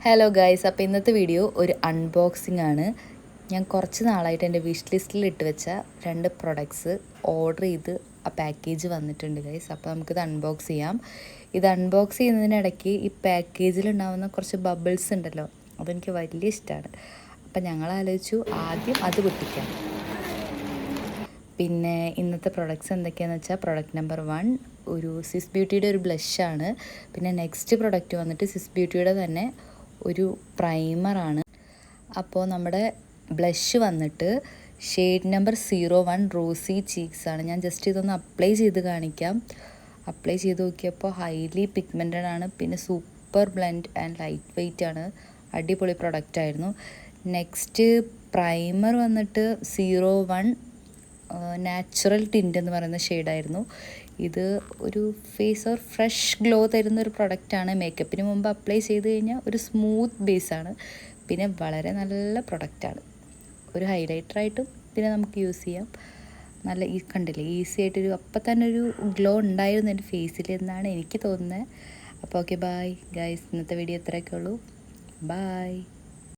Hello guys, അപ്പോൾ ഇന്നത്തെ video ഒരു അൺബോക്സിംഗ് ആണ്. ഞാൻ കുറച്ച് നാളായിട്ട് എൻ്റെ വിഷ് ലിസ്റ്റിൽ ഇട്ട് വെച്ച 2 പ്രൊഡക്ട്സ് ഓർഡർ ചെയ്ത് ആ പാക്കേജ് വന്നിട്ടുണ്ട് ഗൈസ്. അപ്പോൾ നമുക്കിത് അൺബോക്സ് ചെയ്യാം. ഇത് അൺബോക്സ് ചെയ്യുന്നതിനിടയ്ക്ക് ഈ പാക്കേജിലുണ്ടാകുന്ന കുറച്ച് ബബിൾസ് ഉണ്ടല്ലോ, അതെനിക്ക് വലിയ ഇഷ്ടമാണ്. അപ്പോൾ ഞങ്ങൾ ആലോചിച്ചു ആദ്യം അത് പൊട്ടിക്കാം. പിന്നെ ഇന്നത്തെ പ്രൊഡക്ട്സ് എന്തൊക്കെയാണെന്ന് വെച്ചാൽ, പ്രൊഡക്റ്റ് നമ്പർ 1 ഒരു സിസ് ബ്യൂട്ടിയുടെ ഒരു ബ്ലഷാണ്. പിന്നെ നെക്സ്റ്റ് പ്രൊഡക്റ്റ് വന്നിട്ട് സിസ് ബ്യൂട്ടിയുടെ തന്നെ ഒരു പ്രൈമറാണ്. അപ്പോൾ നമ്മുടെ ബ്ലഷ് വന്നിട്ട് ഷെയ്ഡ് നമ്പർ 01 റോസി ചീക്സ് ആണ്. ഞാൻ ജസ്റ്റ് ഇതൊന്ന് അപ്ലൈ ചെയ്ത് കാണിക്കാം. അപ്ലൈ ചെയ്ത് നോക്കിയപ്പോൾ ഹൈലി പിഗ്മെൻറ്റഡ് ആണ്, പിന്നെ super blend and light weight ആണ്. അടിപൊളി പ്രൊഡക്റ്റ് ആയിരുന്നു. നെക്സ്റ്റ് പ്രൈമർ വന്നിട്ട് 01 നാച്ചുറൽ ടിൻ്റ് എന്ന് പറയുന്ന ഷെയ്ഡായിരുന്നു. ഇത് ഒരു ഫേസ് ഓർ ഫ്രഷ് ഗ്ലോ തരുന്ന ഒരു പ്രൊഡക്റ്റാണ്. മേക്കപ്പിന് മുമ്പ് അപ്ലൈ ചെയ്ത് കഴിഞ്ഞാൽ ഒരു സ്മൂത്ത് ബേസാണ്. പിന്നെ വളരെ നല്ല പ്രൊഡക്റ്റാണ്. ഒരു ഹൈലൈറ്ററായിട്ടും പിന്നെ നമുക്ക് യൂസ് ചെയ്യാം. നല്ല കണ്ടില്ലേ, ഈസി ആയിട്ടൊരു അപ്പം തന്നെ ഒരു ഗ്ലോ ഉണ്ടായിരുന്നു എൻ്റെ ഫേസിൽ എന്നാണ് എനിക്ക് തോന്നുന്നത്. അപ്പോൾ ഓക്കെ, ബായ് ഗൈസ്. ഇന്നത്തെ വീഡിയോ ഇത്രയൊക്കെ ഉള്ളൂ. ബായ്.